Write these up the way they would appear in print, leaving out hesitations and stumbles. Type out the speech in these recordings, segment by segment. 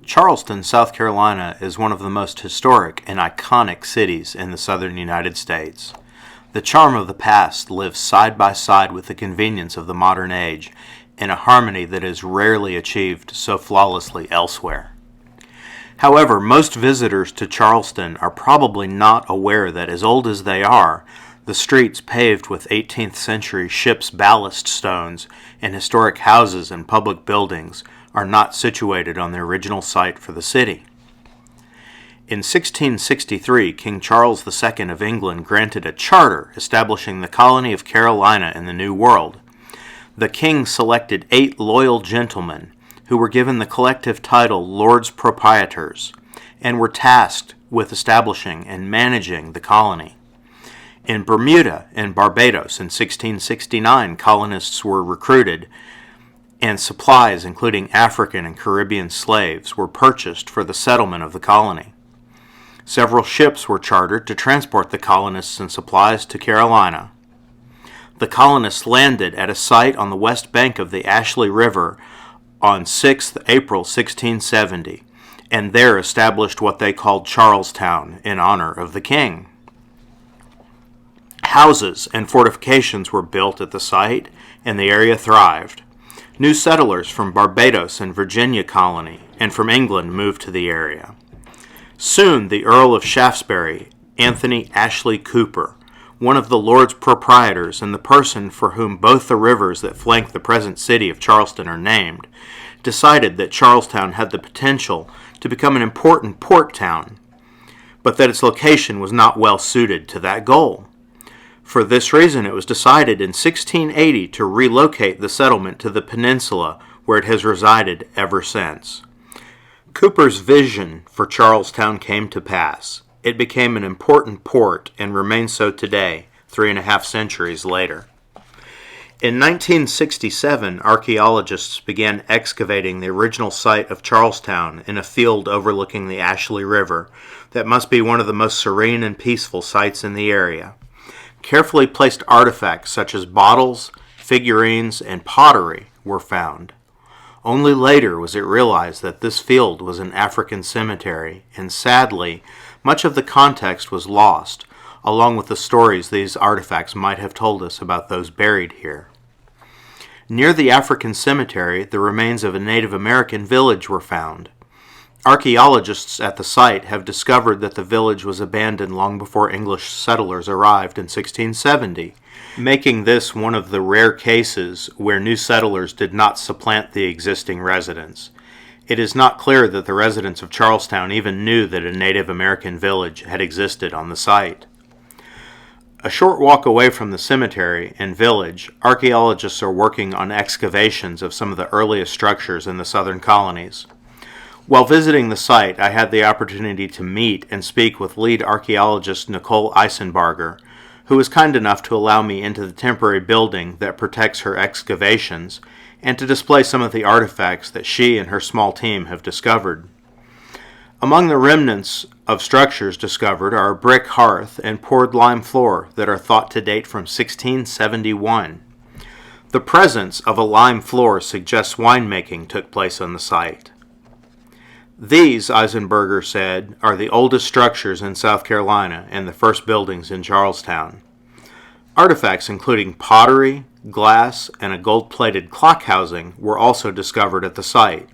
Charleston, South Carolina is one of the most historic and iconic cities in the southern United States. The charm of the past lives side by side with the convenience of the modern age in a harmony that is rarely achieved so flawlessly elsewhere. However, most visitors to Charleston are probably not aware that as old as they are, the streets paved with 18th century ships' ballast stones and historic houses and public buildings are not situated on the original site for the city. In 1663, King Charles II of England granted a charter establishing the colony of Carolina in the New World. The king selected 8 loyal gentlemen who were given the collective title Lords Proprietors and were tasked with establishing and managing the colony. In Bermuda and Barbados in 1669, colonists were recruited and supplies, including African and Caribbean slaves, were purchased for the settlement of the colony. Several ships were chartered to transport the colonists and supplies to Carolina. The colonists landed at a site on the west bank of the Ashley River on 6 April 1670, and there established what they called Charlestown in honor of the king. Houses and fortifications were built at the site, and the area thrived. New settlers from Barbados and Virginia Colony and from England moved to the area. Soon the Earl of Shaftesbury, Anthony Ashley Cooper, one of the Lords Proprietors and the person for whom both the rivers that flank the present city of Charleston are named, decided that Charlestown had the potential to become an important port town, but that its location was not well suited to that goal. For this reason, it was decided in 1680 to relocate the settlement to the peninsula, where it has resided ever since. Cooper's vision for Charlestown came to pass. It became an important port and remains so today, 3.5 centuries later. In 1967, archaeologists began excavating the original site of Charlestown in a field overlooking the Ashley River that must be one of the most serene and peaceful sites in the area. Carefully placed artifacts such as bottles, figurines, and pottery were found. Only later was it realized that this field was an African cemetery, and sadly, much of the context was lost, along with the stories these artifacts might have told us about those buried here. Near the African cemetery, the remains of a Native American village were found. Archaeologists at the site have discovered that the village was abandoned long before English settlers arrived in 1670, making this one of the rare cases where new settlers did not supplant the existing residents. It is not clear that the residents of Charlestown even knew that a Native American village had existed on the site. A short walk away from the cemetery and village, archaeologists are working on excavations of some of the earliest structures in the southern colonies. While visiting the site, I had the opportunity to meet and speak with lead archaeologist Nicole Eisenbarger, who was kind enough to allow me into the temporary building that protects her excavations and to display some of the artifacts that she and her small team have discovered. Among the remnants of structures discovered are a brick hearth and poured lime floor that are thought to date from 1671. The presence of a lime floor suggests winemaking took place on the site. These, Eisenberger said, are the oldest structures in South Carolina and the first buildings in Charlestown. Artifacts including pottery, glass, and a gold-plated clock housing were also discovered at the site.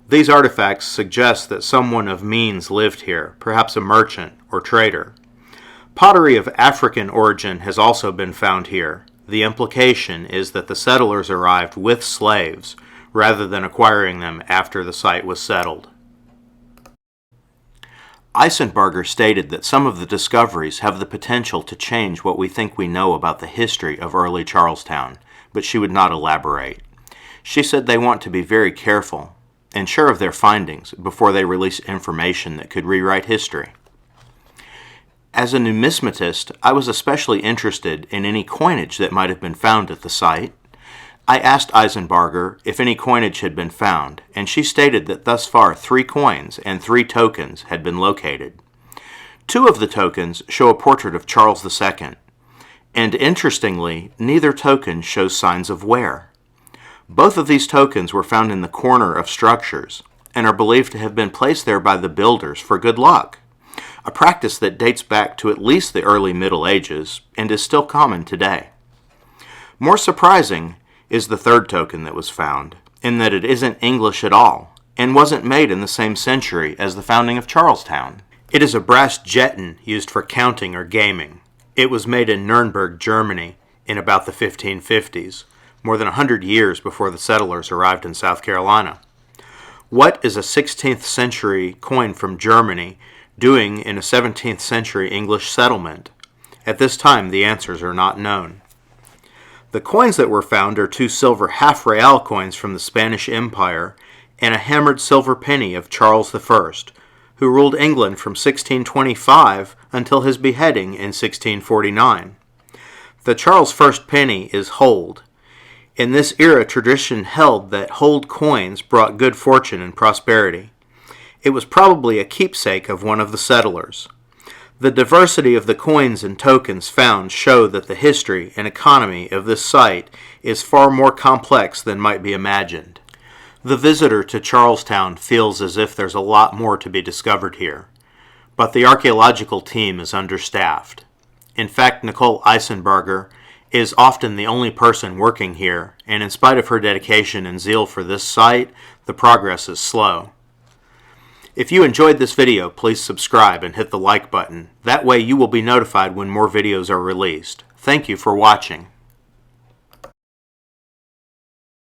These artifacts suggest that someone of means lived here, perhaps a merchant or trader. Pottery of African origin has also been found here. The implication is that the settlers arrived with slaves rather than acquiring them after the site was settled. Eisenbarger stated that some of the discoveries have the potential to change what we think we know about the history of early Charlestown, but she would not elaborate. She said they want to be very careful and sure of their findings before they release information that could rewrite history. As a numismatist, I was especially interested in any coinage that might have been found at the site. I asked Eisenbarger if any coinage had been found, and she stated that thus far 3 coins and 3 tokens had been located. 2 of the tokens show a portrait of Charles II, and interestingly, neither token shows signs of wear. Both of these tokens were found in the corner of structures, and are believed to have been placed there by the builders for good luck, a practice that dates back to at least the early Middle Ages and is still common today. More surprising is the third token that was found, in that it isn't English at all, and wasn't made in the same century as the founding of Charlestown. It is a brass jeton used for counting or gaming. It was made in Nuremberg, Germany, in about the 1550s, more than 100 years before the settlers arrived in South Carolina. What is a 16th century coin from Germany doing in a 17th century English settlement? At this time, the answers are not known. The coins that were found are 2 silver half-real coins from the Spanish Empire and a hammered silver penny of Charles I, who ruled England from 1625 until his beheading in 1649. The Charles I penny is hold. In this era, tradition held that hold coins brought good fortune and prosperity. It was probably a keepsake of one of the settlers. The diversity of the coins and tokens found show that the history and economy of this site is far more complex than might be imagined. The visitor to Charlestown feels as if there's a lot more to be discovered here, but the archaeological team is understaffed. In fact, Nicole Eisenberger is often the only person working here, and in spite of her dedication and zeal for this site, the progress is slow. If you enjoyed this video, please subscribe and hit the like button. That way you will be notified when more videos are released. Thank you for watching.